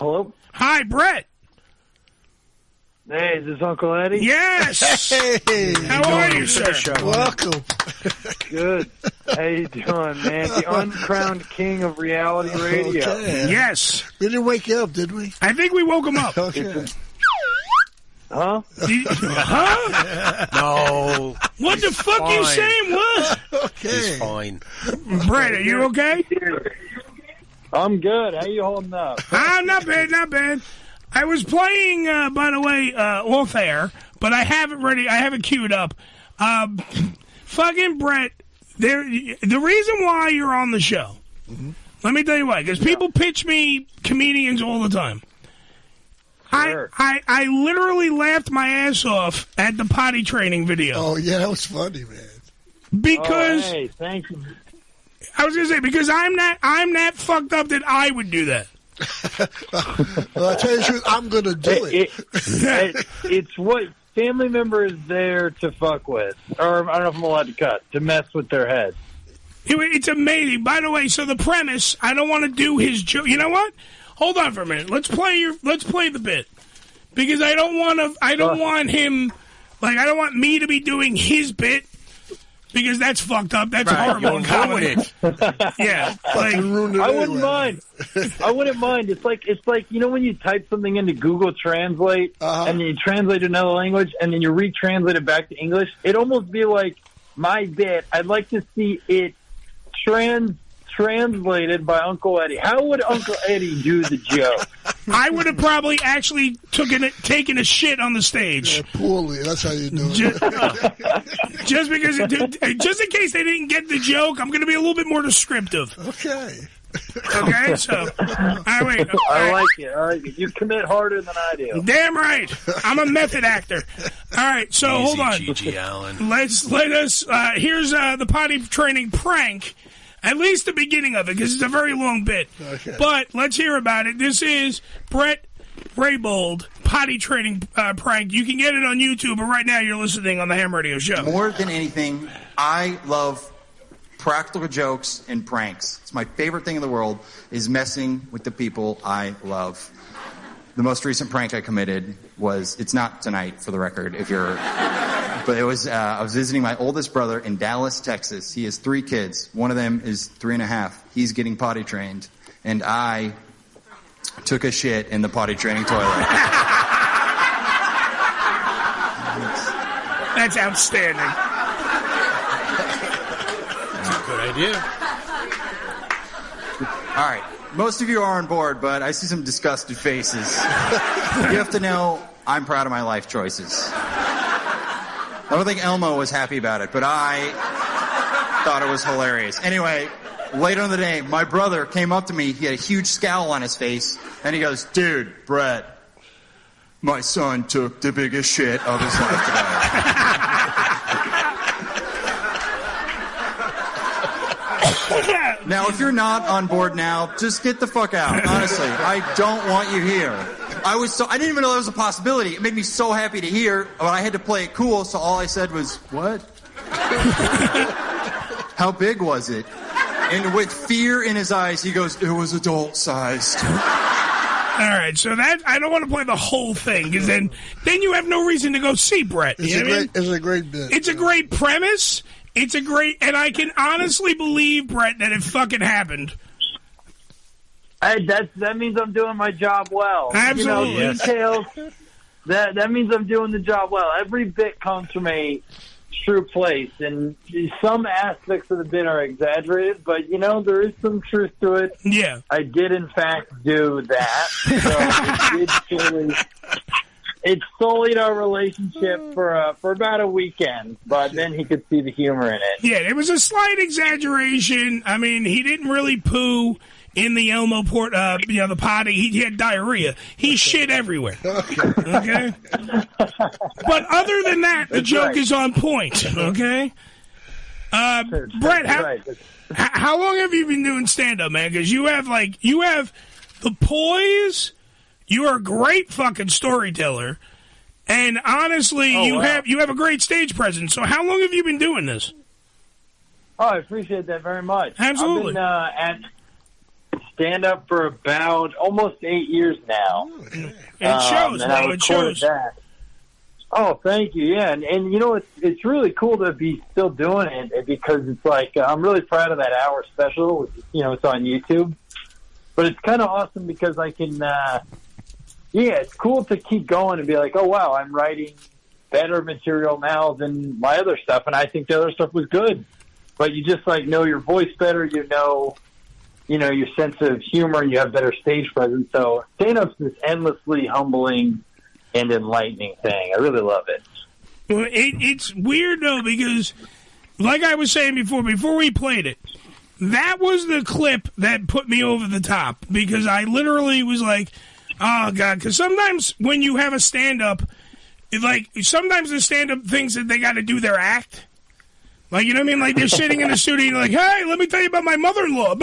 Hello? Hi, Bret. Hey, is this Uncle Eddie? Yes. Hey. How are you, sir? Welcome. Good. How you doing, man? The uncrowned king of reality radio. Okay. Yes. We didn't wake you up, did we? I think we woke him up. Okay. Huh? Huh? No. What the fuck fine. you saying? What? Okay. He's fine. Bret, are you okay? I'm good. How you holding up? Not bad, not bad. I was playing, by the way, off air, but I have it ready. I have it queued up. Fucking Bret, the reason why you're on the show, let me tell you why, because people pitch me comedians all the time. Sure. I literally laughed my ass off at the potty training video. Oh, yeah, that was funny, man. Because hey, thank you. I was gonna say, because I'm that fucked up that I would do that. Well, I tell you the truth, I'm going to do it. It's what family member is there to fuck with, or I don't know if I'm allowed to cut, to mess with their heads. It's amazing. By the way, so the premise, I don't want to do his joke. You know what? Hold on for a minute. Let's play the bit. Because I don't want him, like, I don't want me to be doing his bit. Because that's fucked up. That's horrible. You'll ruin it. Yeah. Like, I wouldn't mind. I wouldn't mind. It's like you know when you type something into Google Translate and then you translate to another language and then you retranslate it back to English. It'd almost be like my bit. I'd like to see it translated by Uncle Eddie. How would Uncle Eddie do the joke? I would have probably actually taken a shit on the stage. Yeah, poorly. That's how you do it. Just because, just in case they didn't get the joke, I'm going to be a little bit more descriptive. Okay. Okay, so, all right, wait. I like it. You commit harder than I do. Damn right. I'm a method actor. All right, so hold on. G.G. Allen. Let us. Here's the potty training prank. At least the beginning of it, because it's a very long bit. Okay. But let's hear about it. This is Bret Raybould potty training prank. You can get it on YouTube, but right now you're listening on the Ham Radio Show. More than anything, I love practical jokes and pranks. It's my favorite thing in the world is messing with the people I love. The most recent prank I committed was, it's not tonight for the record, but it was, I was visiting my oldest brother in Dallas, Texas. He has 3 kids. One of them is 3.5. He's getting potty trained. And I took a shit in the potty training toilet. That's outstanding. That's a good idea. All right. Most of you are on board, but I see some disgusted faces. You have to know I'm proud of my life choices. I don't think Elmo was happy about it, but I thought it was hilarious. Anyway, later in the day, my brother came up to me. He had a huge scowl on his face, and he goes, "Dude, Bret, my son took the biggest shit of his life today." Now, if you're not on board now, just get the fuck out. Honestly, I don't want you here. I didn't even know that was a possibility. It made me so happy to hear, but I had to play it cool, so all I said was, "What?" "How big was it?" And with fear in his eyes, he goes, "It was adult-sized." All right, so that I don't want to play the whole thing, because then you have no reason to go see Bret. It's a great bit. It's a great premise. It's a great, and I can honestly believe, Bret, that it fucking happened. Hey, that means I'm doing my job well. Absolutely. You know, details. That means I'm doing the job well. Every bit comes from a true place, and some aspects of the bit are exaggerated, but there is some truth to it. Yeah, I did in fact do that. So it sullied our relationship for about a weekend, but then he could see the humor in it. Yeah, it was a slight exaggeration. I mean, he didn't really poo in the Elmo port, the potty. He had diarrhea. He shit everywhere. Okay? But other than that, the joke is on point. Okay? Bret, how long have you been doing stand-up, man? Because you have the poise. You are a great fucking storyteller, and honestly, you have a great stage presence. So, how long have you been doing this? Oh, I appreciate that very much. Absolutely. I've been stand-up for about almost 8 years now. It shows, and I bro. It shows. That. Oh, thank you. Yeah, and you know, it's really cool to be still doing it because it's like I'm really proud of that hour special. Which, you know, it's on YouTube, but it's kind of awesome because I can. It's cool to keep going and be like, oh wow, I'm writing better material now than my other stuff, and I think the other stuff was good. But you just like know your voice better. You know your sense of humor, and you have better stage presence. So stand-up's this endlessly humbling and enlightening thing. I really love it. Well, it's weird, though, because like I was saying before we played it, that was the clip that put me over the top because I literally was like, oh, God, because sometimes when you have a stand-up, sometimes the stand-up thinks that they got to do their act. Like, you know what I mean? Like, they're sitting in the studio and you're like, hey, let me tell you about my mother-in-law.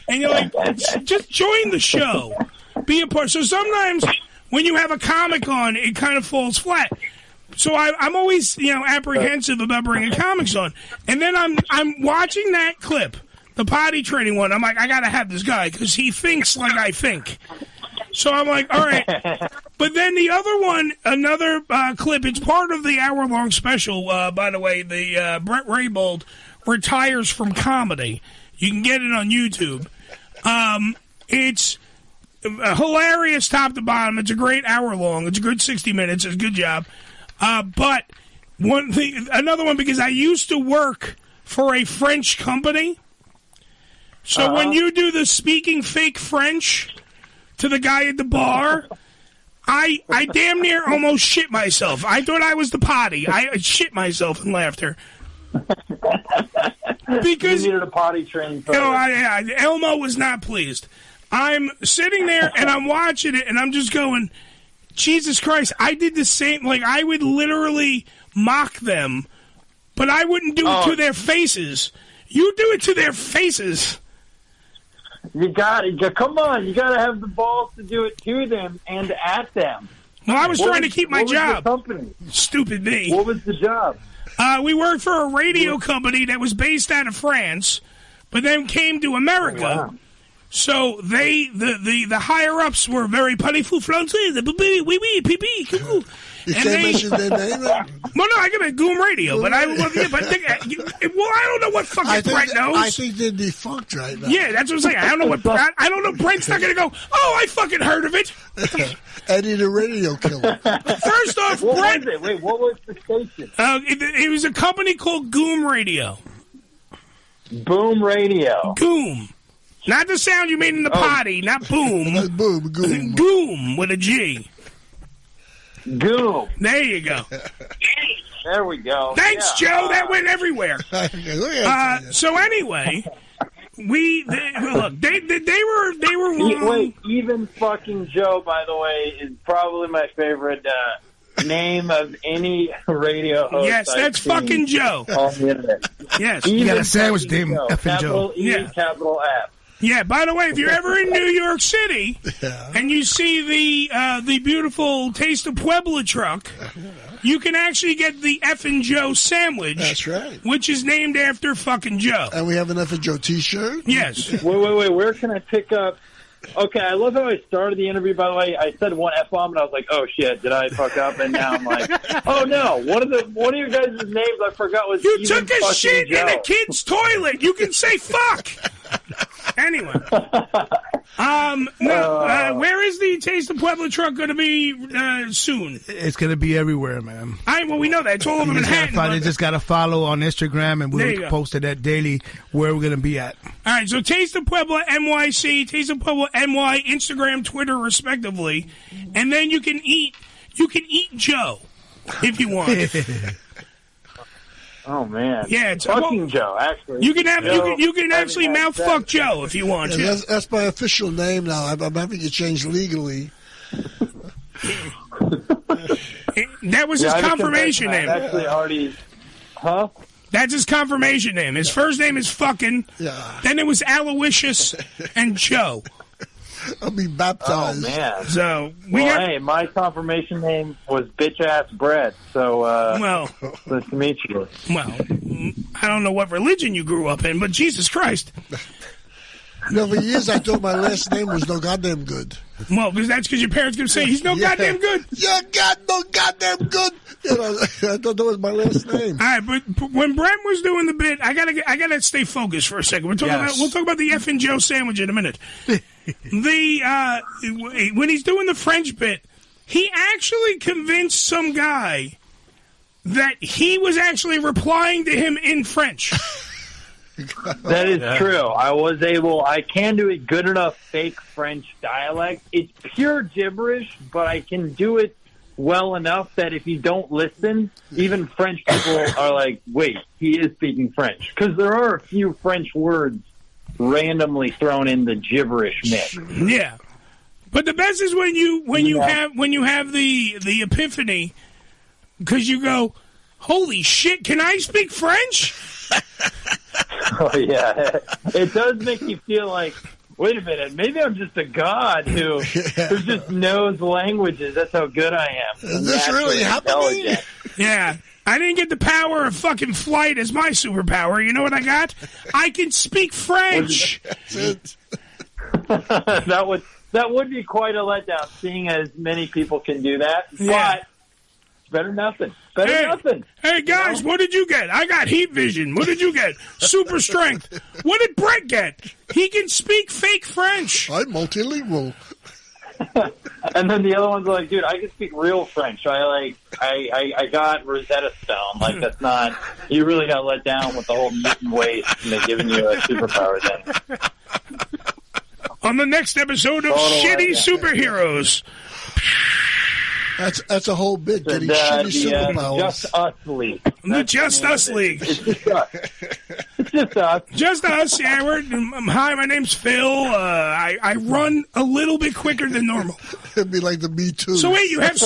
And you're like, just join the show. Be a part. So sometimes when you have a comic on, it kind of falls flat. So I'm always, apprehensive about bringing comics on. And then I'm watching that clip, the potty training one. I'm like, I got to have this guy because he thinks like I think. So I'm like, all right. But then the other one, another clip, it's part of the hour-long special, by the way. The Bret Raybould retires from comedy. You can get it on YouTube. It's hilarious top to bottom. It's a great hour-long. It's a good 60 minutes. It's a good job. But another one, because I used to work for a French company. So when you do the speaking fake French to the guy at the bar, I damn near almost shit myself. I thought I was the potty. I shit myself in laughter. Because you needed a potty training. Elmo was not pleased. I'm sitting there and I'm watching it and I'm just going, Jesus Christ, I did the same. Like, I would literally mock them, but I wouldn't do it to their faces. You do it to their faces. You got it. Come on. You got to have the balls to do it to them and at them. Well, I was trying to keep my job. What was the company? Stupid me. What was the job? We worked for a radio company that was based out of France, but then came to America. Oh, wow. So the higher ups were very parlez-vous français, oui, pipi, cuckoo. You can't mention their name. Well, no, I got a Goom Radio, but I don't know what fucking Brett knows. I think they're defunct right now. Yeah, that's what I'm saying. I don't know what I don't know. Brent's not going to go, oh, I fucking heard of it. Eddie the Radio Killer. First off, what Brett. Was it? Wait, what was the station? It was a company called Goom Radio. Boom Radio. Goom. Not the sound you made in the potty, not boom. Boom, Goom. Goom with a G. Goom. There you go. There we go. Thanks, Joe. That went everywhere. So anyway, look. They were wrong. Wait, even fucking Joe, by the way, is probably my favorite name of any radio host. Yes, that's fucking Joe. On the internet. Yes, you got a sandwich named effing Joe. Capital E, capital F. Yeah, by the way, if you're ever in New York City and you see the beautiful Taste of Puebla truck, you can actually get the Effin' Joe sandwich. That's right. Which is named after fucking Joe. And we have an Effin' Joe t-shirt. Yes. Wait. Where can I pick up? Okay, I love how I started the interview, by the way. I said one F-bomb, and I was like, oh, shit, did I fuck up? And now I'm like, oh, no. One of your guys' names I forgot was You took a shit in a kid's toilet. You can say fuck. Anyway. Where is the Taste of Puebla truck going to be soon? It's going to be everywhere, man. Well, we know that. It's all over Manhattan. You just got to follow on Instagram, and we'll post it daily where we're going to be at. All right, so Taste of Puebla NYC, Taste of Puebla NY, Instagram, Twitter, respectively, and then you can eat Joe if you want. Oh man! Yeah, it's fucking Joe. Actually, you can have you can actually mouth fuck Joe if you want. Yeah, that's my official name now. I'm having it changed legally. That was his confirmation name. Actually, already, huh? That's his confirmation name. His first name is fucking. Yeah. Then it was Aloysius and Joe. I'll be baptized. Oh man! So hey, my confirmation name was bitch ass Bret. So well, nice to meet you. Well, I don't know what religion you grew up in, but Jesus Christ. No, for years I thought my last name was no goddamn good. Well, because your parents going to say he's no goddamn good. You're no goddamn good. You know, I thought that was my last name. All right, but when Brent was doing the bit, I gotta stay focused for a second. We'll talk about the F and Joe sandwich in a minute. When he's doing the French bit, he actually convinced some guy that he was actually replying to him in French. That is true. I can do it good enough fake French dialect. It's pure gibberish, but I can do it well enough that if you don't listen, even French people are like, wait, he is speaking French. Because there are a few French words randomly thrown in the gibberish mix. Yeah. But the best is when you have the epiphany, because you go, holy shit, can I speak French? Oh, yeah. It does make you feel like, wait a minute, maybe I'm just a god who just knows languages. That's how good I am. Is this really happening? Yeah. I didn't get the power of fucking flight as my superpower. You know what I got? I can speak French. That would be quite a letdown, seeing as many people can do that. Yeah. But better than nothing. Better than nothing. Hey, guys, what did you get? I got heat vision. What did you get? Super strength. What did Bret get? He can speak fake French. I'm multilingual. And then the other one's like, dude, I can speak real French. I got Rosetta Stone. Like, that's not... You really got let down with the whole mutant waste and they're giving you a superpower then. On the next episode of Shitty Superheroes. That's a whole bit, getting shitty superpowers. Just Us League. The Just Us League. It's just us. It's just us. Just us, yeah. Hi, my name's Phil. I run a little bit quicker than normal. It'd be like the Me Too. So wait, you have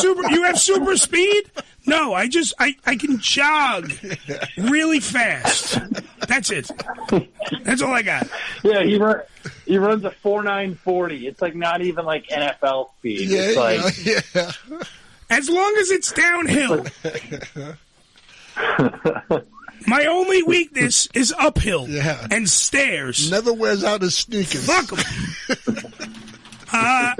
super speed? No, I can jog really fast. That's it. That's all I got. Yeah, he runs a 4.940. It's like not even like NFL speed. Yeah, it's like, as long as it's downhill. My only weakness is uphill and stairs. Never wears out his sneakers. Fuck him. All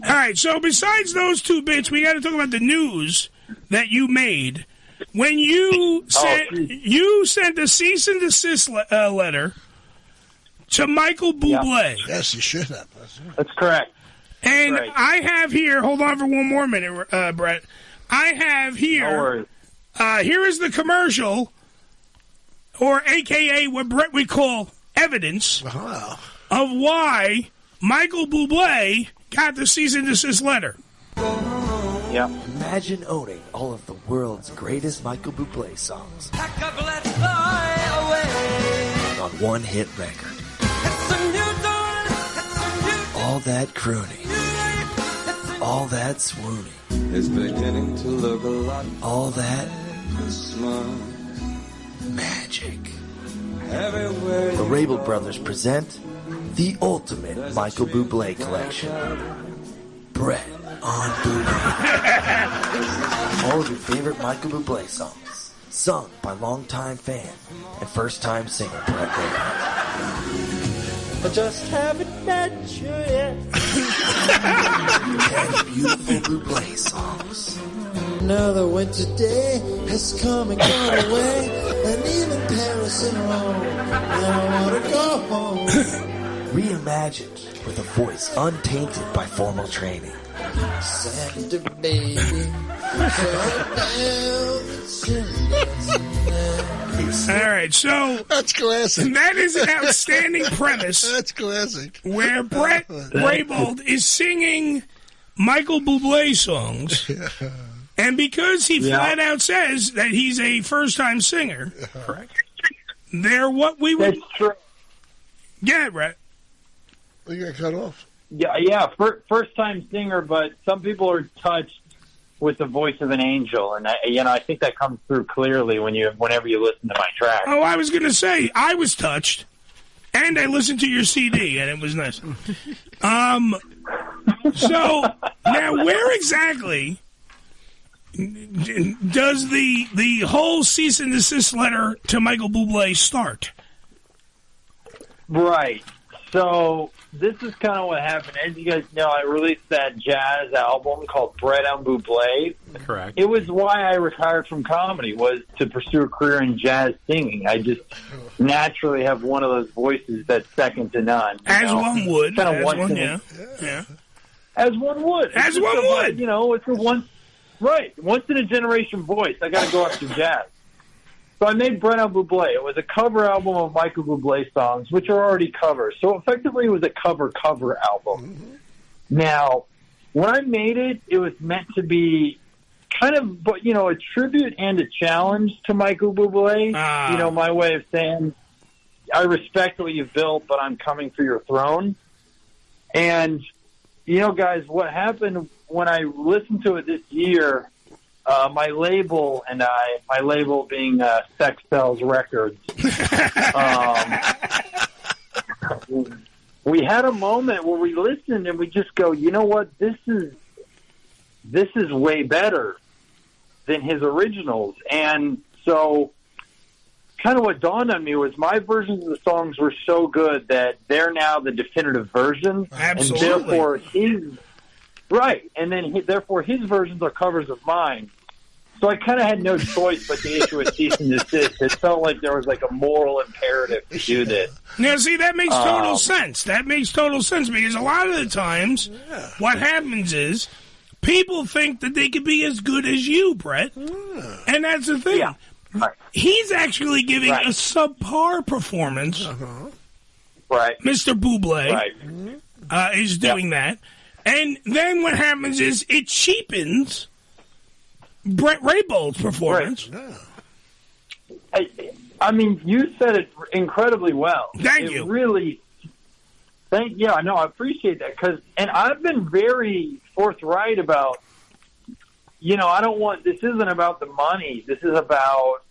right, so besides those two bits, we got to talk about the news that you made when you sent a cease and desist letter to Michael Bublé. Yes, you should have. That's correct. And I have here, hold on for one more minute, Brett. I have here, here is the commercial, or AKA what Brett would call evidence of why Michael Bublé got the cease and desist letter. Yeah. Imagine owning all of the world's greatest Michael Bublé songs on one hit record. All that crooning, all that swooning, it's beginning to look a lot. All that magic. The Raybould brothers present the ultimate Michael Bublé collection. Bret on Bublé. All of your favorite Michael Bublé songs, sung by longtime fan and first-time singer Bret Raybould. I just haven't met you yet. 10 beautiful Bublé songs. Another winter day has come and gone away, and even Paris and Rome, I want to go home. Reimagined with a voice untainted by formal training. Santa baby, all right, so that's classic. That is an outstanding premise. That's classic. Where Bret Raybould is singing Michael Bublé songs, and because he flat out says that he's a first-time singer, correct? They're what we would. That's true. Yeah, Brett. You got cut off. Yeah. First-time singer, but some people are touched with the voice of an angel, and I think that comes through clearly whenever you listen to my track. Oh, I was going to say I was touched, and I listened to your CD, and it was nice. So now, where exactly does the whole cease and desist letter to Michael Bublé start? Right. So this is kind of what happened. As you guys know, I released that jazz album called Bret on Buble. Correct. It was why I retired from comedy, was to pursue a career in jazz singing. I just naturally have one of those voices that's second to none. As one would. Kind of As one, one, yeah. As one would. As one would. You know, it's a once in a generation voice. I got to go after jazz. So I made Bret on Buble. It was a cover album of Michael Bublé songs, which are already covers. So effectively, it was a cover album. Mm-hmm. Now, when I made it, it was meant to be kind of, a tribute and a challenge to Michael Bublé. My way of saying, I respect what you've built, but I'm coming for your throne. And, guys, what happened when I listened to it this year, my label and my label being Sex Sells Records, we had a moment where we listened and we just go, you know what, this is way better than his originals. And so kind of what dawned on me was my versions of the songs were so good that they're now the definitive version. Absolutely. And therefore therefore his versions are covers of mine. So I kind of had no choice but to issue a cease and desist. It felt like there was like a moral imperative to do this. Now, see, that makes total sense. That makes total sense because a lot of the times what happens is people think that they could be as good as you, Bret. And that's the thing. Yeah. Right. He's actually giving a subpar performance. Right. Mr. Bublé is doing that. And then what happens is it cheapens Bret Raybould's performance. Right. I mean, you said it incredibly well. Thank you. Really, I appreciate that. And I've been very forthright about, this isn't about the money. This is about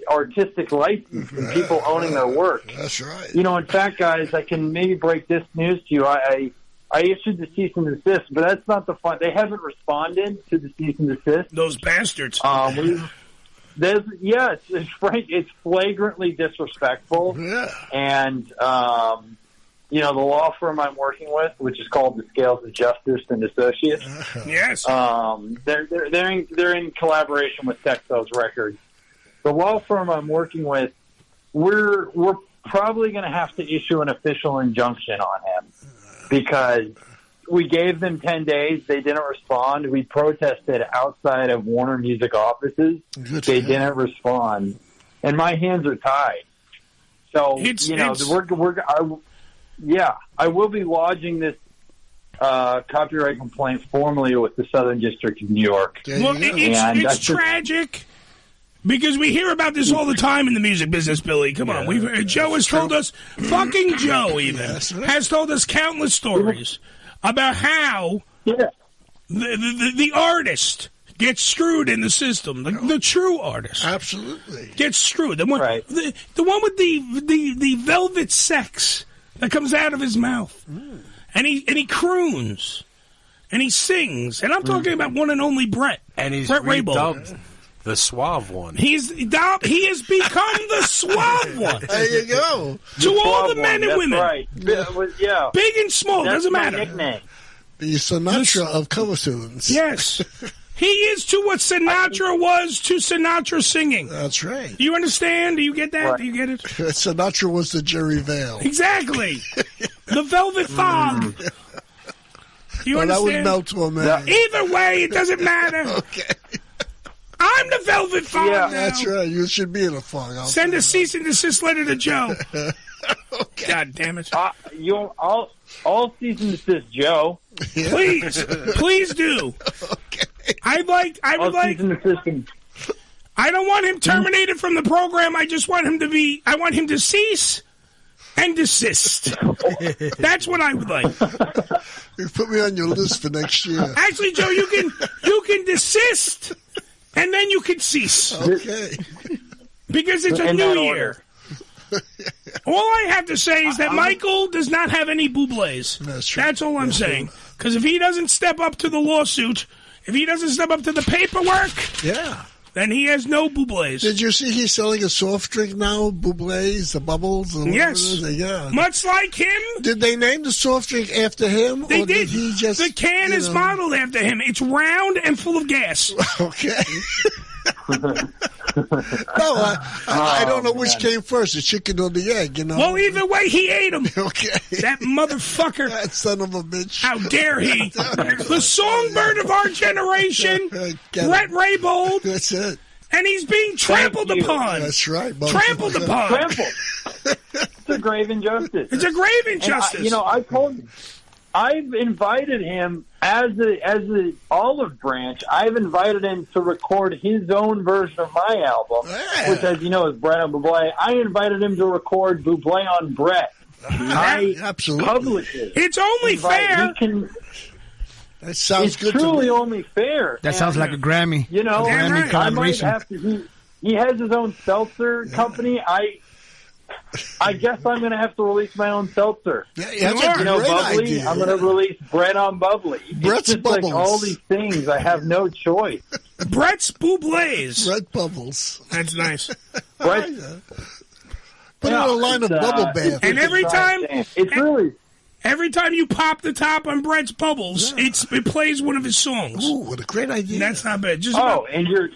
artistic license and people owning their work. That's right. In fact, guys, I can maybe break this news to you. I issued the cease and desist, but that's not the fun. They haven't responded to the cease and desist. Those bastards. It's flagrantly disrespectful. Yeah. And, the law firm I'm working with, which is called the Scales of Justice and Associates. Yes. They're in collaboration with Sex Sells Records. The law firm I'm working with, we're probably going to have to issue an official injunction on him. Because we gave them 10 days. They didn't respond. We protested outside of Warner Music offices. They didn't respond. And my hands are tied. So, I will be lodging this copyright complaint formally with the Southern District of New York. Well, it's tragic. Because we hear about this all the time in the music business, Billy. Come on. Joe has told us, fucking Joe even, has told us countless stories about how the artist gets screwed in the system. The true artist. Absolutely. Gets screwed. The one with the velvet sex that comes out of his mouth. And he croons. And he sings. And I'm talking about one and only Bret. And he's Bret redubbed Raybould. The suave one. He has become the suave one. There you go. To all the men and women. Right. Yeah. Big and small, That's doesn't my matter. nickname. The Sinatra of cover tunes. Yes. He is to what Sinatra was to Sinatra singing. That's right. Do you understand? Do you get that? Right. Do you get it? Sinatra was the Jerry Vale. Exactly. The Velvet Fog. You understand? That would melt to a man. Either way, it doesn't matter. Okay. I'm the Velvet Fog now. That's right. You should be in a fog. Send a cease and desist letter to Joe. Okay. God damn it. I'll cease and desist Joe. Yeah. Please do. Okay. I don't want him terminated from the program. I want him to cease and desist. That's what I would like. You put me on your list for next year. Actually, Joe, you can desist and then you can cease. Okay. Because it's a new year. All I have to say is that Michael does not have any Bublés. That's true. That's all I'm saying. Because if he doesn't step up to the lawsuit, if he doesn't step up to the paperwork, and he has no Bublés. Did you see he's selling a soft drink now? Bublés, the bubbles? Or yes. Yeah. Much like him. Did they name the soft drink after him? They or did. He just, the can is modeled after him. It's round and full of gas. Okay. No, I don't know which came first, the chicken or the egg, you know. Well, either way, he ate him. Okay. That motherfucker. That son of a bitch. How dare he? The songbird of our generation, Bret Raybould. That's it. And he's being trampled upon. That's right. Trampled upon. Trampled. It's a grave injustice. It's a grave injustice. I've invited him as a olive branch. I've invited him to record his own version of my album, which, as you know, is Bret on Bublé. I invited him to record Bublé on Bret. I absolutely published it. It's only fair. That sounds good. It's truly only fair. That sounds like a Grammy. You know, Grammy collaboration. I might have to. He has his own seltzer company. I guess I'm going to have to release my own seltzer. Yeah, that's a great Bubbly. idea. I'm going to release Bret on Bubbly. Bret's it's just Bubbles. like all these things. I have no choice. Bret's Bublés. Bret Bubbles. That's nice. Bret. Put in a line of bubble bath. And every time, it's really. Every time you pop the top on Bret's Bubbles, it plays one of his songs. Ooh, what a great idea! That's not bad. And you're.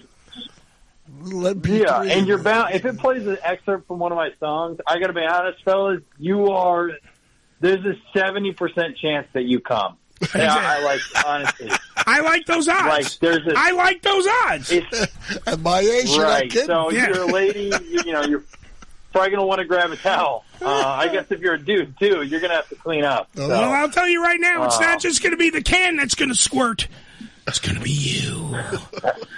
Yeah, and you're bound. If it plays an excerpt from one of my songs, I got to be honest, fellas. There's a 70% chance that you come. Yeah, honestly. I like those odds. I like those odds. At my age, you're not kidding. So if you're a lady, you're probably going to want to grab a towel. I guess if you're a dude, too, you're going to have to clean up. So. Well, I'll tell you right now, it's not just going to be the can that's going to squirt. It's going to be you.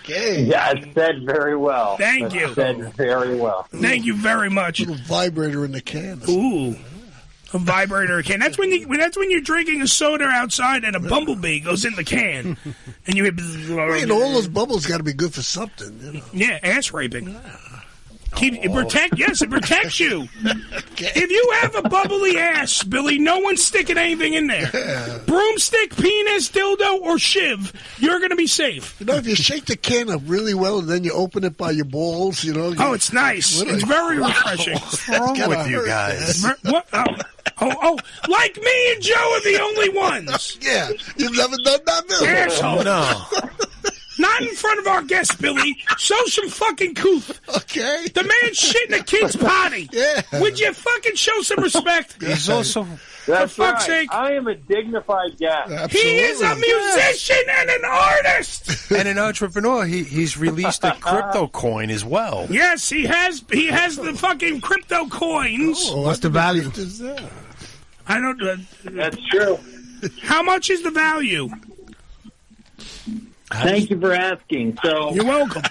Okay. Yeah, it's said very well. Thank you. Said very well. Thank you very much. Little vibrator in the can. Ooh. A vibrator can. That's when you're drinking a soda outside and a bumblebee goes in the can, and you hit. All those bubbles got to be good for something. You know? Yeah, ass raping. It protects you. If you have a bubbly ass, Billy, no one's sticking anything in there. Yeah. Broomstick, penis, dildo, or shiv, you're going to be safe. If you shake the can up really well and then you open it by your balls, Oh, it's nice. It's very refreshing. What's wrong with you guys? What? Oh, like me and Joe are the only ones. Yeah, you've never done that, Bill. Asshole. No. Not in front of our guest, Billy. Show some fucking couth. Okay. The man shit in a kid's potty. Yeah. Would you fucking show some respect? He's also... That's for fuck's sake. I am a dignified guest. Absolutely. He is a musician and an artist. And an entrepreneur. He's released a crypto coin as well. Yes, he has the fucking crypto coins. Oh, what's the value? I don't... That's true. How much is the value? Thank you for asking. So you're welcome.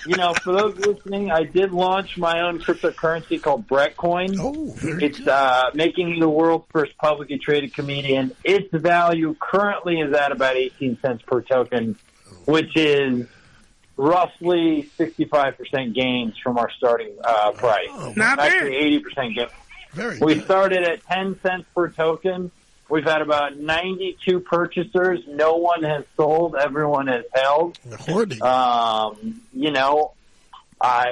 For those listening, I did launch my own cryptocurrency called Bret Coin. Oh, it's making me the world's first publicly traded comedian. Its value currently is at about 18 cents per token, which is roughly 65% gains from our starting price. Not bad. Actually, 80% gains. We started at 10 cents per token. We've had about 92 purchasers. No one has sold. Everyone has held. Hoarding. I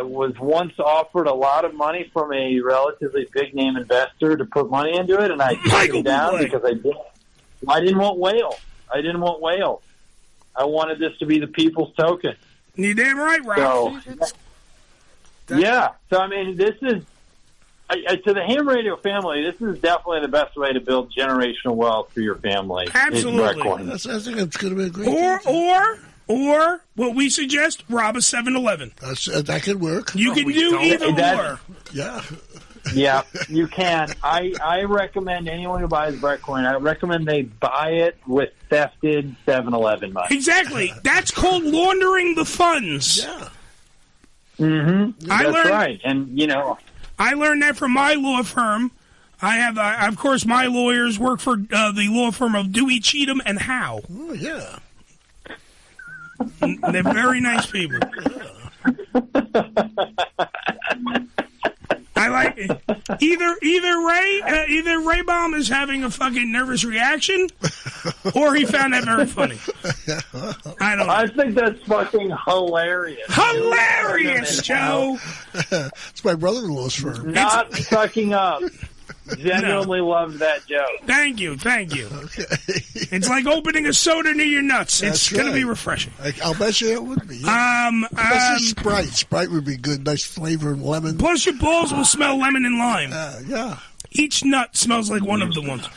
was once offered a lot of money from a relatively big name investor to put money into it, and I turned it down because I didn't want whale. I didn't want whale. I wanted this to be the people's token. You damn right, Ralph. So, yeah. So, I mean, this is... to the ham radio family, this is definitely the best way to build generational wealth for your family. Absolutely. I think it's going to be a great Or what we suggest, rob a 7-Eleven. That could work. You can do either or. Yeah. Yeah, you can. I recommend anyone who buys Bret Coin, I recommend they buy it with thefted 7-Eleven money. Exactly. That's called laundering the funds. Yeah. Mm-hmm. That's right. And, I learned that from my law firm. I have, of course, my lawyers work for the law firm of Dewey, Cheatham, and Howe. Oh, yeah. They're very nice people. I like it. Either Ray Baum is having a fucking nervous reaction, or he found that very funny. I don't know. I think that's fucking hilarious. Hilarious, Joe. It's my brother-in-law's firm. Not sucking up. Genuinely loved that joke. Thank you. Okay. It's like opening a soda near your nuts. It's going to be refreshing. I'll bet you it would be. Yeah. Especially Sprite. Sprite would be good. Nice flavor and lemon. Plus, your balls will smell lemon and lime. Yeah. Each nut smells like one of the ones.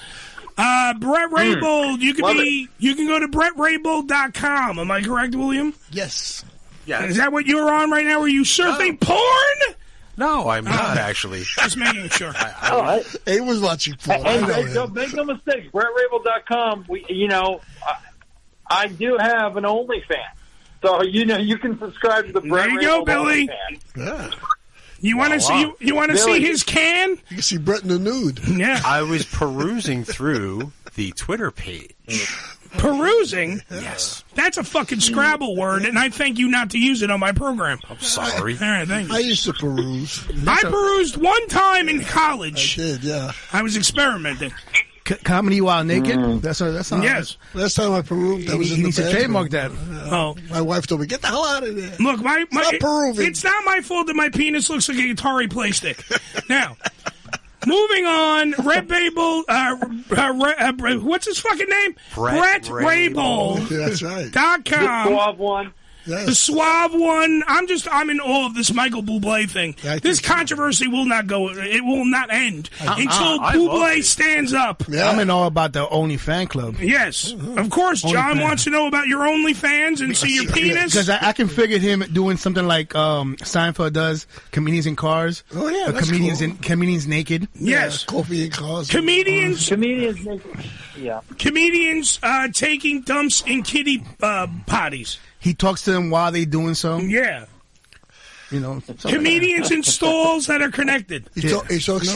Bret Raybould, you can go to BretRaybould.com. Am I correct, William? Yes. Yeah. Is that what you're on right now? Are you surfing porn? No, I'm not actually. Just making sure. He was watching porn. Don't make no mistake. BretRaybould.com. I do have an OnlyFans, so you can subscribe to the Bret Raybould. There you go, Billy. Yeah. You want to see? You want to see his can? You can see Bret in the nude. Yeah. I was perusing through the Twitter page. Perusing? Yes. That's a fucking Scrabble word, and I thank you not to use it on my program. I'm sorry. All right, thank you. I used to peruse. I perused one time in college. I did, yeah. I was experimenting. Comedy while naked? That's yes. Last time I perused, I was in the needs to trademark that. My wife told me, get the hell out of there. Look, Peruving. it's not my fault that my penis looks like a Atari play stick. Now, moving on, Raybould, what's his fucking name? Bret Raybould. That's right. .com. The suave one. Yes. The suave one. I'm in awe of this Michael Bublé thing. This controversy will not go. It will not end until Bublé stands up. Yeah. I'm in awe about the OnlyFans club. Yes, of course. John wants to know about your OnlyFans and see your penis. Because I can figure him doing something like Seinfeld does, comedians in cars. Oh yeah, that's comedians naked. Yes, coffee in cars. Comedians naked. Yeah. Comedians taking dumps in kiddie potties. He talks to them while they're doing so. Yeah. Comedians in stalls that are connected. He talks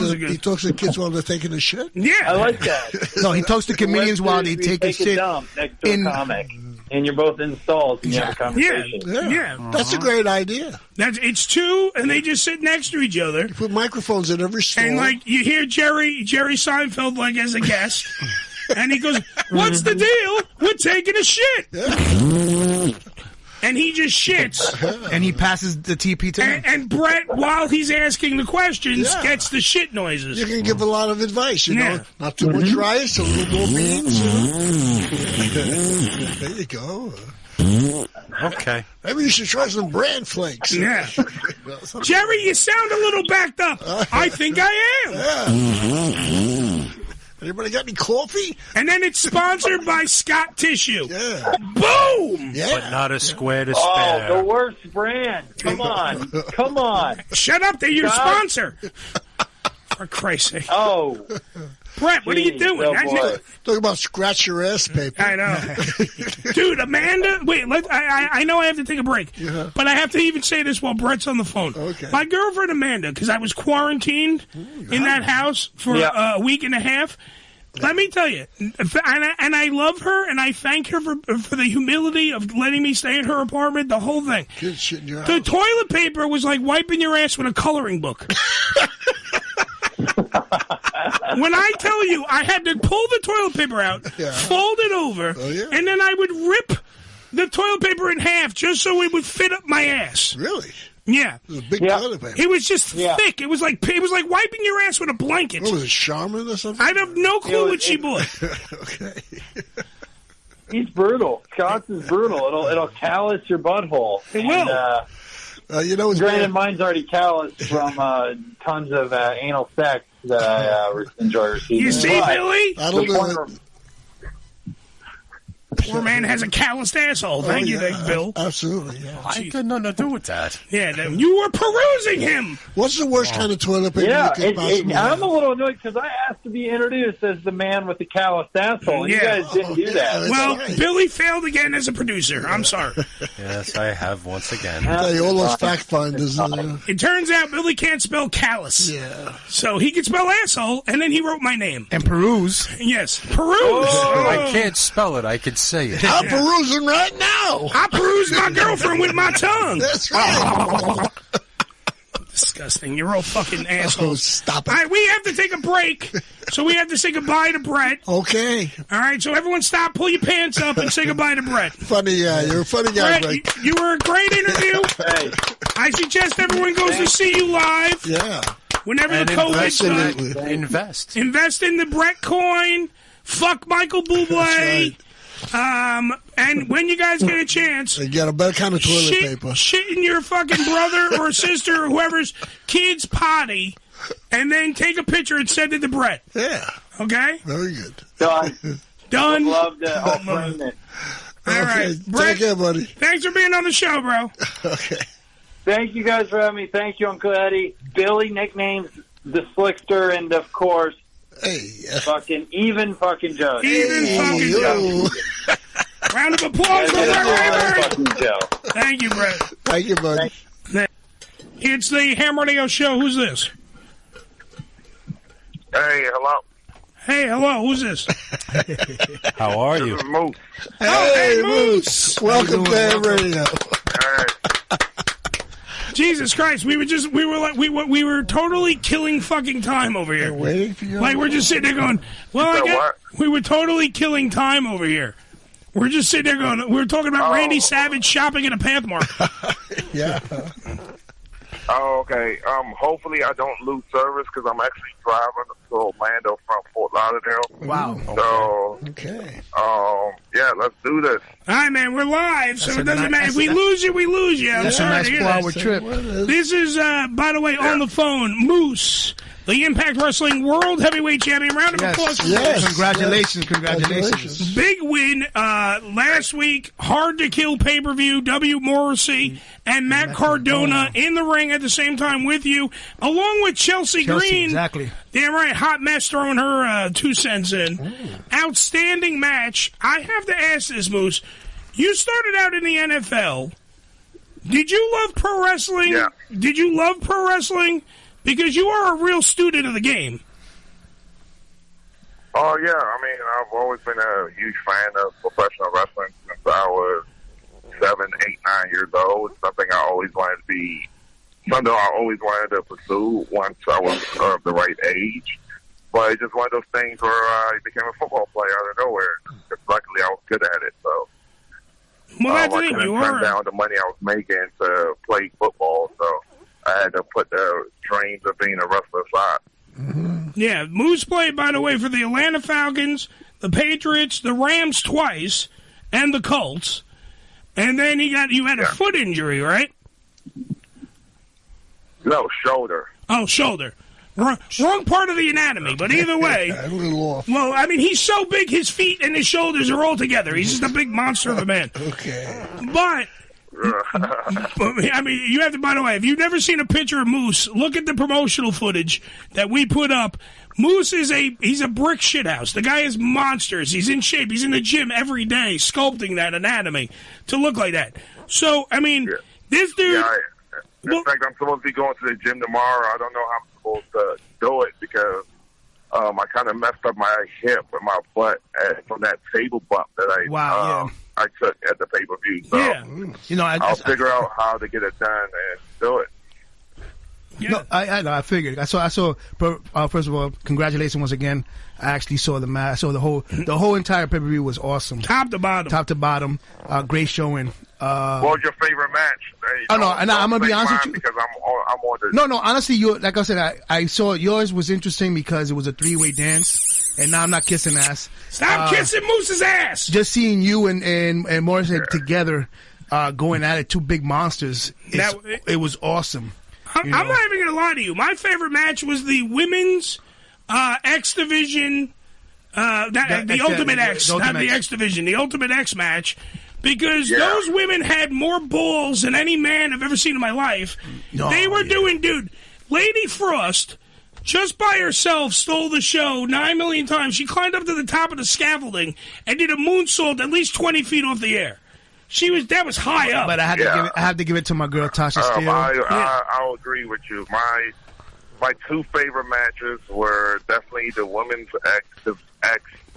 to kids while they're taking a shit. Yeah, I like that. No, he talks to comedians while they take a shit. Next to a comic, and you're both in stalls and you have a conversation. Yeah. That's a great idea. It's two, and they just sit next to each other. You put microphones in every stall. And you hear Jerry Seinfeld as a guest. And he goes, "What's the deal? We're taking a shit." Yeah. And he just shits. And he passes the TP to him. And Bret, while he's asking the questions, gets the shit noises. You can give a lot of advice, know. Not too much rice, a little more beans. There you go. Okay. Maybe you should try some bran flakes. Yeah. Jerry, you sound a little backed up. I think I am. Yeah. Anybody got any coffee? And then it's sponsored by Scott Tissue. Yeah. Boom! Yeah. But not a square to spare. Oh, the worst brand. Come on. Shut up, they're your sponsor. For Christ's sake. Oh. Bret, what are you doing? Talk about scratch your ass paper. I know. Dude, Amanda, wait, I know I have to take a break, but I have to even say this while Bret's on the phone. Okay. My girlfriend Amanda, because I was quarantined in that house for a week and a half, let me tell you, and I love her, and I thank her for the humility of letting me stay in her apartment, the whole thing. Good shit in your The house. toilet paper was like wiping your ass with a coloring book. When I tell you, I had to pull the toilet paper out, fold it over, and then I would rip the toilet paper in half just so it would fit up my ass. Really? Yeah. It was a big toilet paper. It was just thick. It was like wiping your ass with a blanket. What was it, Charmin or something? I have no clue what she bought. Okay. He's brutal. Scott's is brutal. It'll callous your butthole. It will. And, granted, mine's already calloused from tons of anal sex that I enjoy receiving. You see, Billy? That'll do it. Poor man has a calloused asshole. Thank you, Bill. Absolutely, yeah. I had nothing to do with that. Yeah, you were perusing him. What's the worst kind of toilet paper you could possibly have? I'm a little annoyed because I asked to be introduced as the man with the calloused asshole, and you guys didn't do that. Well, Billy failed again as a producer. I'm sorry. Yes, I have once again. Tell you, all those fact finders. It turns out Billy can't spell callous. Yeah. So he could spell asshole, and then he wrote my name. And peruse. Yes, peruse. Oh. I can't spell it. I could say it. I'm perusing right now. I peruse my girlfriend with my tongue. That's right. disgusting. You're all fucking assholes. Oh, stop it. All right, we have to take a break, so we have to say goodbye to Bret. Okay. All right, so everyone stop, pull your pants up, and say goodbye to Bret. Funny, you're a funny guy, Bret. You were a great interview. Hey. I suggest everyone goes to see you live. Yeah. Whenever the COVID's done. Invest in the Bret coin. Fuck Michael Bublé. And when you guys get a chance, you got a better kind of toilet paper. Shit in your fucking brother or sister or whoever's kid's potty, and then take a picture and send it to Bret. Yeah. Okay? Very good. Done. Love that. I'll frame it. All right. Bret, take care, buddy. Thanks for being on the show, bro. Okay. Thank you guys for having me. Thank you, Uncle Eddie. Billy nicknames the Slickster, and of course, fucking fucking Joe. Fucking Joe. Round of applause for Raybould. Thank you, Bret. Thank you, buddy. It's the Ham Radio Show. Who's this? Hey, hello. Hey, hello. Who's this? How are you? This is Moose. Hey, Moose. Welcome to Ham Radio. All right. Jesus Christ, we were totally killing fucking time over here. Waiting for you. Like we're just sitting there going, we were totally killing time over here. We're just sitting there going, we were talking about Randy Savage shopping at a Pathmark. Yeah. Oh, okay. Hopefully I don't lose service because I'm actually driving to Orlando from Fort Lauderdale. Wow. So, okay. Yeah, let's do this. All right, man, we're live, so it doesn't matter. If we lose you, we lose you. That's a nice 4-hour trip. This is, by the way, on the phone, Moose, the Impact Wrestling World Heavyweight Champion. Round of applause for Moose. Congratulations. Big win last week. Hard to kill pay-per-view. W. Morrissey and Matt Cardona in the ring at the same time with you, along with Chelsea Green. Exactly. Damn right. Hot mess throwing her 2 cents in. Outstanding match. I have to ask this, Moose. You started out in the NFL. Did you love pro wrestling? Yeah. Did you love pro wrestling? Because you are a real student of the game. Oh, yeah. I mean, I've always been a huge fan of professional wrestling since I was 7, 8, 9 years old. It's something I always wanted to pursue once I was of the right age. But it's just one of those things where I became a football player out of nowhere. Because luckily I was good at it, so. Well, that's I it. couldn't You turn are. down the money I was making to play football, so I had to put the dreams of being a wrestler aside. Yeah, Moose played, by the way, for the Atlanta Falcons, the Patriots, the Rams twice, and the Colts. And then you had a foot injury, right? No, shoulder. Oh, shoulder. Wrong part of the anatomy, but either way. A little off. Well, I mean, he's so big, his feet and his shoulders are all together. He's just a big monster of a man. Okay. But, I mean, you have to, by the way, if you've never seen a picture of Moose, look at the promotional footage that we put up. Moose he's a brick shithouse. The guy is monsters. He's in shape. He's in the gym every day, sculpting that anatomy to look like that. So, I mean, this dude... Yeah, in fact, I'm supposed to be going to the gym tomorrow. I don't know how I'm supposed to do it because I kind of messed up my hip and my butt from that table bump that I took at the pay-per-view. So I'll figure out how to get it done and do it. Yeah. No, I know. I figured. I saw. First of all, congratulations once again. I actually saw the match. I saw the whole entire pay-per-view was awesome, top to bottom. Great showing. What was your favorite match? I'm gonna be honest with you because I'm on the. No. Honestly, like I said, I saw yours was interesting because it was a 3-way dance, and now I'm not kissing ass. Stop kissing Moose's ass. Just seeing you and Morrison together, going at it, two big monsters. It was awesome. I'm not even going to lie to you. My favorite match was the women's X Division, the Ultimate X, not the X Division, the Ultimate X match, because those women had more balls than any man I've ever seen in my life. They were doing, dude, Lady Frost, just by herself, stole the show 9 million times. She climbed up to the top of the scaffolding and did a moonsault at least 20 feet off the air. That was high up. But I had to give it to my girl Tasha Steele. I'll agree with you. My two favorite matches were definitely the women's X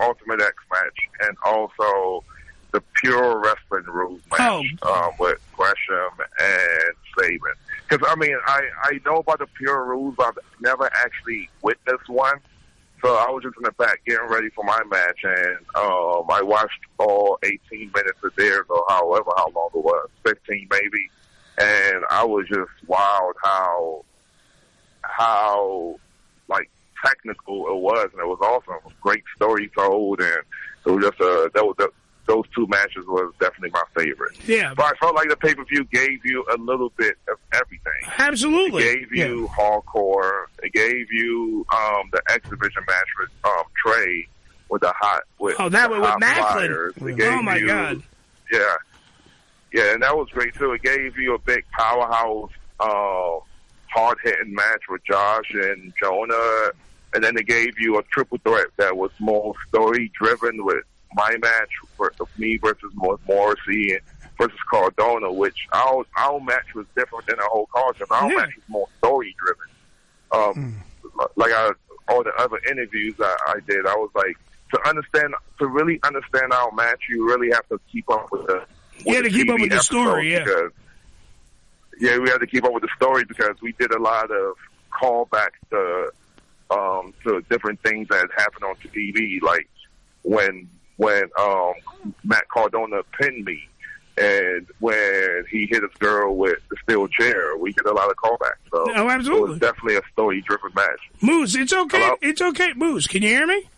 Ultimate X match and also the pure wrestling rules match with Gresham and Sabin. Because, I mean, I know about the pure rules. I've never actually witnessed one. So I was just in the back getting ready for my match, and I watched all 18 minutes of theirs, or however how long it was, 15 maybe. And I was just wild how like technical it was, and it was awesome. Great story told, and it was just those two matches was definitely my favorite. Yeah, but I felt like the pay-per-view gave you a little bit of everything. Absolutely, it gave you hardcore. It gave you the exhibition match with Trey with the hot with with Macklin. Oh my God! Yeah, and that was great too. It gave you a big powerhouse, hard-hitting match with Josh and Jonah, and then it gave you a triple threat that was more story-driven with my match of me versus Morrissey versus Cardona, which our match was different than the whole card because our match was more story-driven. Like all the other interviews I did, I was like, to really understand our match, you really have to keep up with the keep up with the story, because, we had to keep up with the story because we did a lot of callbacks to different things that happened on TV, like when Matt Cardona pinned me, and when he hit his girl with the steel chair, we did a lot of callbacks. So absolutely, it was definitely a story-driven match. Moose, it's okay. Hello? It's okay. Moose, can you hear me?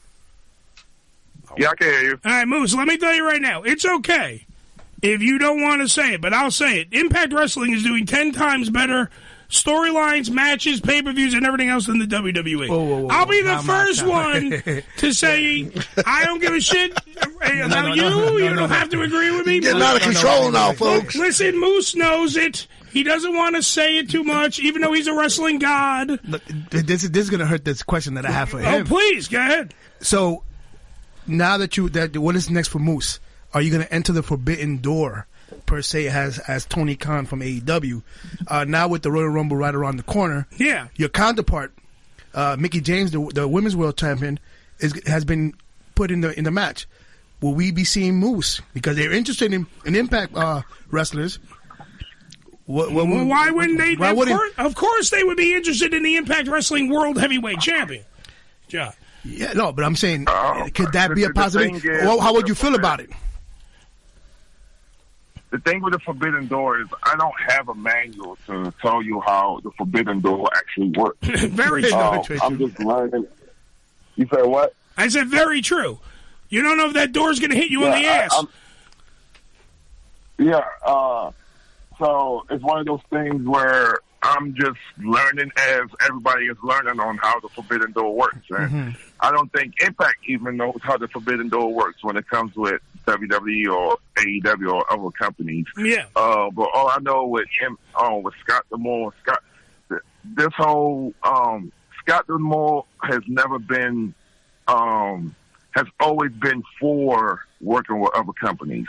Yeah, I can hear you. All right, Moose, let me tell you right now, it's okay if you don't want to say it, but I'll say it. Impact Wrestling is doing 10 times better storylines, matches, pay-per-views, and everything else than the WWE. Whoa, I'll be the first one to say I don't give a shit about you. You don't have to agree with me. Getting out of control now, folks. Listen, Moose knows it. He doesn't want to say it too much, even though he's a wrestling god. Look, this is going to hurt this question that I have for him. Oh, please, go ahead. So, now that what is next for Moose? Are you going to enter the forbidden door, per se, as Tony Khan from AEW? Now with the Royal Rumble right around the corner, your counterpart, Mickie James, the Women's World Champion, has been put in the match. Will we be seeing Moose? Because they're interested in Impact wrestlers. Why wouldn't they? Of course they would be interested in the Impact Wrestling World Heavyweight Champion. John. Yeah, no, but I'm saying, could that be a positive? How would you feel about it? The thing with the Forbidden Door is I don't have a manual to tell you how the Forbidden Door actually works. Very true. I'm just learning. You said what? I said very true. You don't know if that door's going to hit you on the ass. So it's one of those things where I'm just learning as everybody is learning on how the Forbidden Door works. And I don't think Impact even knows how the Forbidden Door works when it comes with WWE or AEW or other companies. Yeah. But all I know with him, with Scott D'Amore, this whole Scott D'Amore has never been, has always been for working with other companies.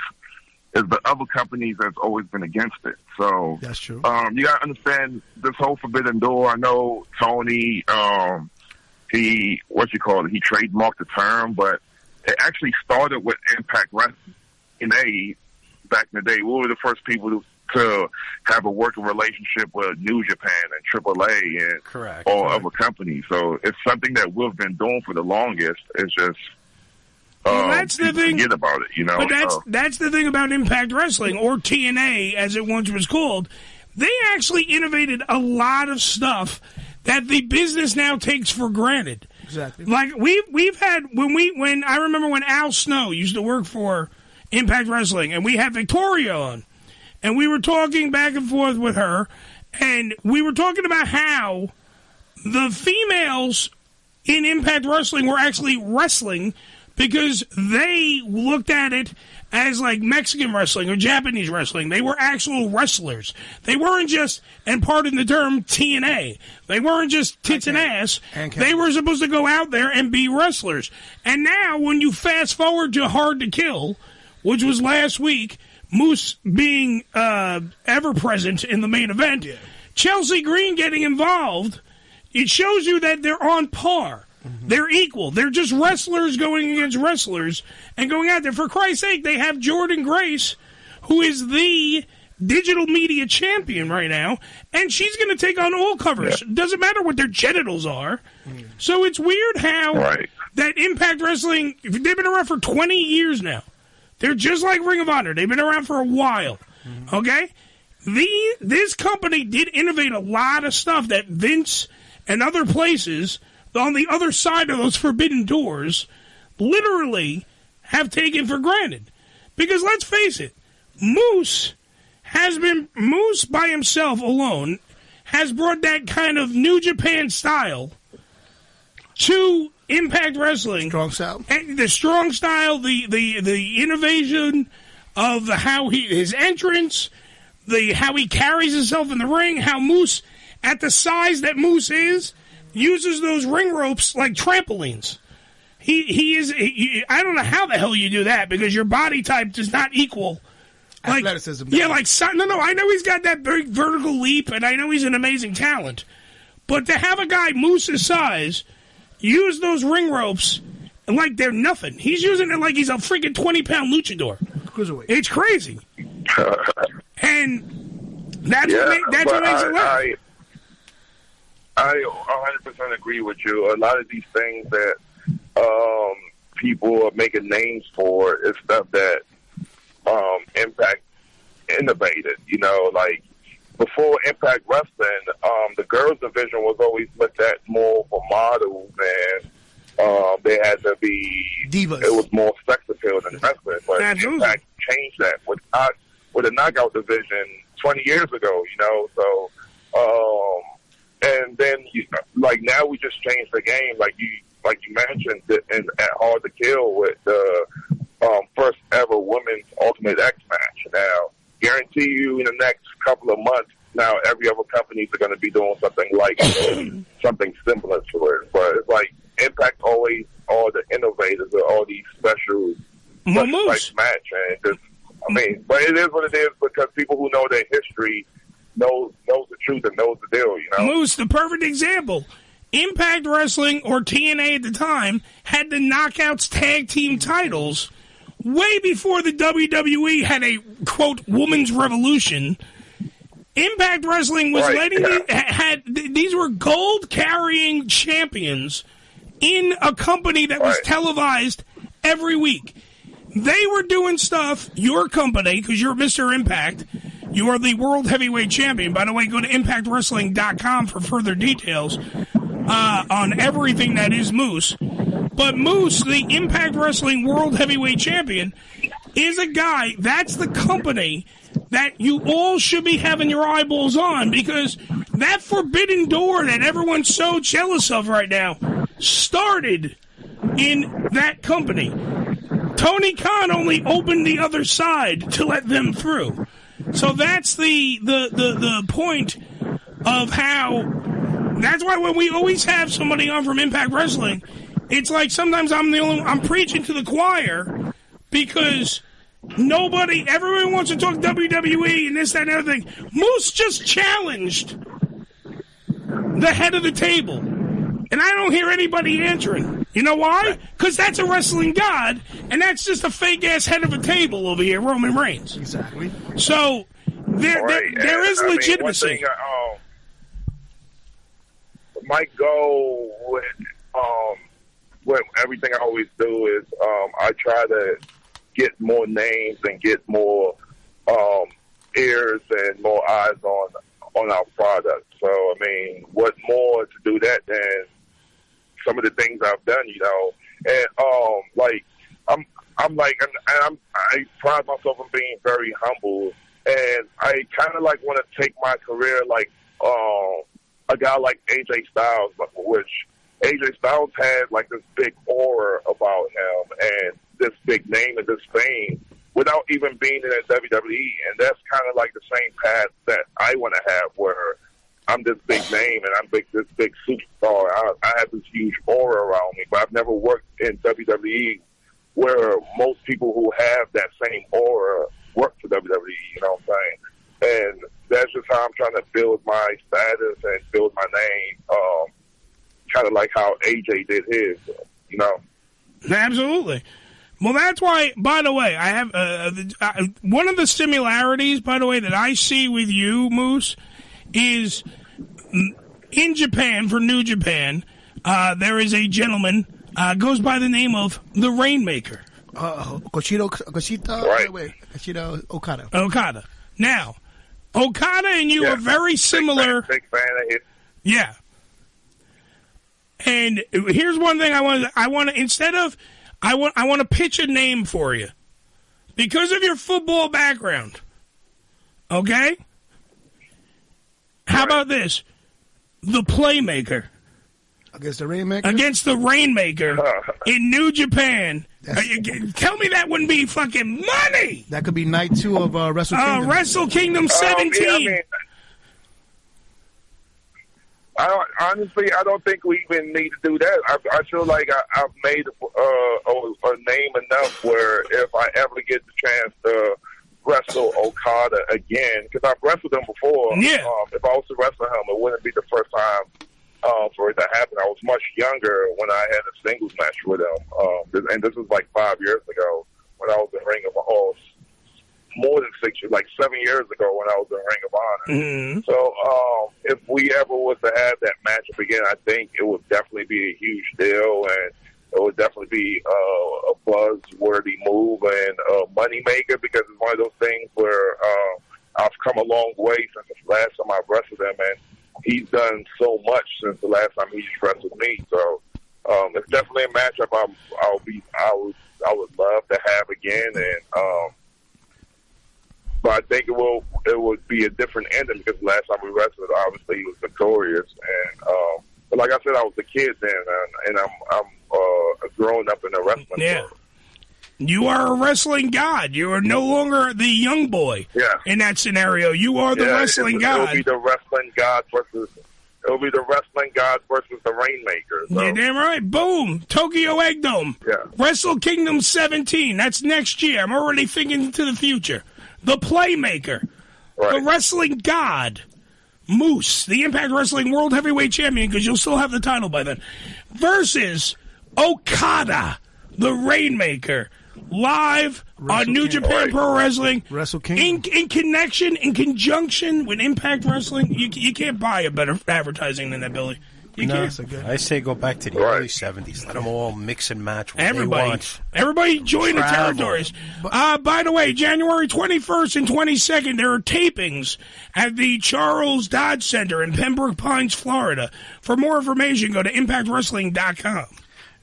It's the other companies that's always been against it. So that's true. You gotta understand this whole Forbidden Door. I know Tony, he trademarked the term, but it actually started with Impact Wrestling back in the day. We were the first people to have a working relationship with New Japan and AAA and all other companies. So it's something that we've been doing for the longest. It's just that's the thing. Forget about it, you know. But that's the thing about Impact Wrestling, or TNA as it once was called. They actually innovated a lot of stuff that the business now takes for granted. Exactly. Like we've had when I remember when Al Snow used to work for Impact Wrestling, and we had Victoria on, and we were talking back and forth with her, and we were talking about how the females in Impact Wrestling were actually wrestling because they looked at it as like Mexican wrestling or Japanese wrestling. They were actual wrestlers. They weren't just, and pardon the term, TNA. They weren't just tits and ass. They were supposed to go out there and be wrestlers. And now, when you fast forward to Hard to Kill, which was last week, Moose being ever present in the main event, Chelsea Green getting involved, it shows you that they're on par. They're equal. They're just wrestlers going against wrestlers and going out there. For Christ's sake, they have Jordan Grace, who is the digital media champion right now, and she's going to take on all covers. Yeah. Doesn't matter what their genitals are. So it's weird how that Impact Wrestling, they've been around for 20 years now. They're just like Ring of Honor. They've been around for a while. Okay? This company did innovate a lot of stuff that Vince and other places on the other side of those forbidden doors literally have taken for granted. Because let's face it, Moose by himself alone has brought that kind of New Japan style to Impact Wrestling. Strong style. And the strong style, the innovation of his entrance, how he carries himself in the ring, how Moose, at the size that Moose is, uses those ring ropes like trampolines. I don't know how the hell you do that because your body type does not equal athleticism. Yeah, I know he's got that big vertical leap, and I know he's an amazing talent. But to have a guy Moose's size use those ring ropes like they're nothing. He's using it like he's a freaking 20-pound luchador. It's crazy. And that's what makes it laugh. I 100% agree with you. A lot of these things that people are making names for is stuff that Impact innovated. You know, like before Impact Wrestling, the girls division was always looked at more for models, and they had to be divas. It was more sex appeal than wrestling. But Impact changed that with the knockout division 20 years ago. You know, so and then now we just changed the game, like you mentioned, at Hard to Kill with the first ever women's Ultimate X match. Now, guarantee you in the next couple of months, now every other companies are going to be doing something like something similar to it. But it's like Impact always are the innovators of all these special match, and but it is what it is because people who know their history knows the truth and knows the deal. You know, Moose, the perfect example. Impact Wrestling, or TNA at the time, had the Knockouts tag team titles way before the WWE had a, quote, woman's revolution. Impact Wrestling was these were gold-carrying champions in a company that was televised every week. They were doing stuff, your company, because you're Mr. Impact, you are the World Heavyweight Champion. By the way, go to ImpactWrestling.com for further details on everything that is Moose. But Moose, the Impact Wrestling World Heavyweight Champion, is a guy, that's the company that you all should be having your eyeballs on, because that forbidden door that everyone's so jealous of right now started in that company. Tony Khan only opened the other side to let them through. So that's the point of how... That's why when we always have somebody on from Impact Wrestling, it's like sometimes I'm preaching to the choir because everyone wants to talk WWE and this, that, and everything. Moose just challenged the head of the table, and I don't hear anybody answering. You know why? Because that's a wrestling god, and that's just a fake-ass head of a table over here, Roman Reigns. Exactly. So there is legitimacy. My goal with everything I always do is I try to get more names and get more ears and more eyes on our product. So I mean, what more to do that than some of the things I've done, you know? And I pride myself on being very humble, and I kind of want to take my career like a guy like AJ Styles, which AJ Styles had this big aura about him and this big name and this fame without even being in the WWE. And that's kind of like the same path that I want to have, where I'm this big name and I'm this big superstar. I have this huge aura around me, but I've never worked in WWE where most people who have that same aura work for WWE, you know what I'm saying? And that's just how I'm trying to build my status and build my name, kind of like how AJ did his, you know? Absolutely. Well, that's why, by the way, I have one of the similarities, by the way, that I see with you, Moose, is in Japan, for New Japan, there is a gentleman, goes by the name of the Rainmaker. Koshito Okada. Okada. Now, Okada and you are very similar. Big fan of it. Yeah. And here's one thing I want to pitch a name for you. Because of your football background. Okay? How about this? The Playmaker. Against the Rainmaker? Against the Rainmaker in New Japan. Tell me that wouldn't be fucking money. That could be night 2 of Wrestle Kingdom. Wrestle Kingdom 17. Honestly, I don't think we even need to do that. I feel like I've made a name enough where if I ever get the chance to wrestle Okada again, because I've wrestled him before. Yeah. If I was to wrestle him, it wouldn't be the first time for it to happen. I was much younger when I had a singles match with him, and this was like 5 years ago when I was in Ring of Honor. More than 6 years, like 7 years ago when I was in Ring of Honor. Mm-hmm. So if we ever was to have that matchup again, I think it would definitely be a huge deal, and it would definitely be a buzz-worthy move and a moneymaker, because it's one of those things where I've come a long way since the last time I wrestled him, and he's done so much since the last time he wrestled me. So it's definitely a matchup I would love to have again, and but I think it would be a different ending, because last time we wrestled, obviously he was victorious, and but like I said, I was a kid then, and I'm growing up in the wrestling world. You are a wrestling god. You are no longer the young boy in that scenario. You are the wrestling god. It'll be the wrestling god versus the Rainmaker. So. You're damn right. Boom. Tokyo Egg Dome. Yeah. Wrestle Kingdom 17. That's next year. I'm already thinking into the future. The Playmaker. Right. The wrestling god. Moose. The Impact Wrestling World Heavyweight Champion, because you'll still have the title by then. Versus Okada. The Rainmaker. Live on New Japan Pro Wrestling. Wrestle Kingdom. In conjunction with Impact Wrestling. You can't buy a better advertising than that, Billy. You can't. I say go back to the early 70s. Let them all mix and match what they want. Everybody join the territories. By the way, January 21st and 22nd, there are tapings at the Charles Dodge Center in Pembroke Pines, Florida. For more information, go to ImpactWrestling.com.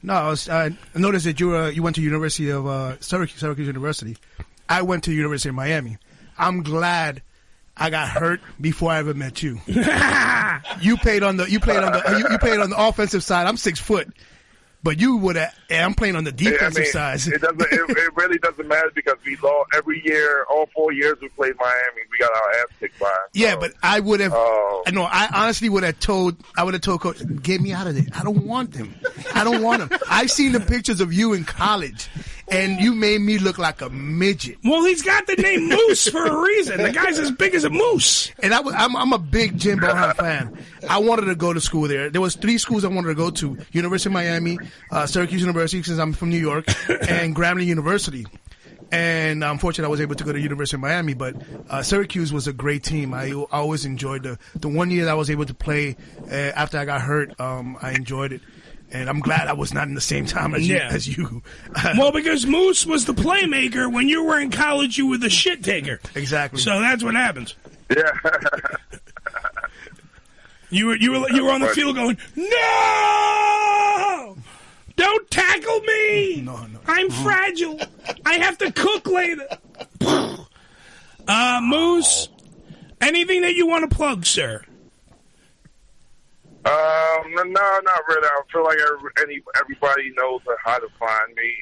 No, I noticed that you went to University of Syracuse University. I went to the University of Miami. I'm glad I got hurt before I ever met you. You played on the offensive side. I'm 6 foot, but you would have. I'm playing on the defensive side. It really doesn't matter, because we lost every year. All 4 years we played Miami, we got our ass kicked by. Yeah, but I would have. I honestly would have told. I would have told Coach, "Get me out of there. I don't want him. I don't want him." I've seen the pictures of you in college, and you made me look like a midget. Well, he's got the name Moose for a reason. The guy's as big as a moose. And I'm a big Jim Bohannon fan. I wanted to go to school there. There was 3 schools I wanted to go to: University of Miami, Syracuse University, since I'm from New York, and Grambling University. And unfortunately, I was able to go to University of Miami, but Syracuse was a great team. I always enjoyed the 1 year that I was able to play after I got hurt. I enjoyed it. And I'm glad I was not in the same time as you. Well, because Moose was the playmaker. When you were in college, you were the shit taker. Exactly. So that's what happens. Yeah. You were on the field going, no! Don't tackle me! No. I'm fragile. I have to cook later. Moose, anything that you want to plug, sir? No, not really. I feel like everybody knows how to find me.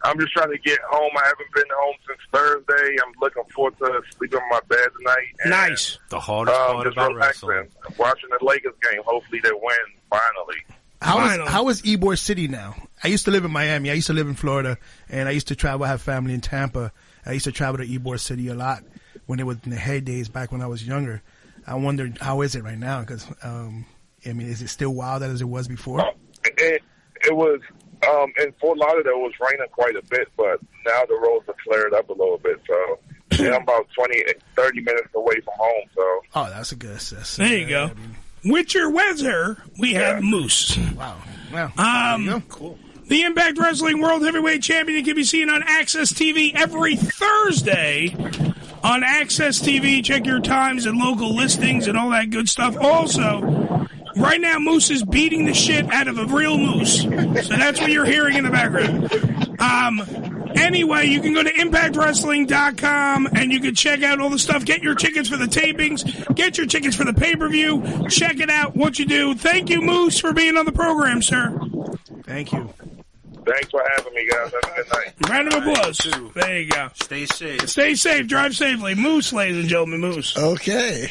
I'm just trying to get home. I haven't been home since Thursday. I'm looking forward to sleeping in my bed tonight. And, nice. The hardest part about wrestling. Watching the Lakers game. Hopefully they win finally. How is Ybor City now? I used to live in Miami. I used to live in Florida, and I used to travel. I have family in Tampa. I used to travel to Ybor City a lot when it was in the heydays back when I was younger. I wondered, how is it right now? Because is it still wild as it was before? It was In Fort Lauderdale, it was raining quite a bit, but now the roads are cleared up a little bit. So I'm about 30 minutes away from home. So that's a good assist. There you go. With your weather, we have Moose. Wow. Cool. The Impact Wrestling World Heavyweight Champion can be seen on Access TV every Thursday. On Access TV, check your times and local listings and all that good stuff. Also, right now, Moose is beating the shit out of a real moose. So that's what you're hearing in the background. Anyway, you can go to ImpactWrestling.com and you can check out all the stuff. Get your tickets for the tapings. Get your tickets for the pay-per-view. Check it out, what you do. Thank you, Moose, for being on the program, sir. Thank you. Thanks for having me, guys. Have a good night. Round of applause. There you go. Stay safe. Stay safe. Drive safely. Moose, ladies and gentlemen, Moose. Okay.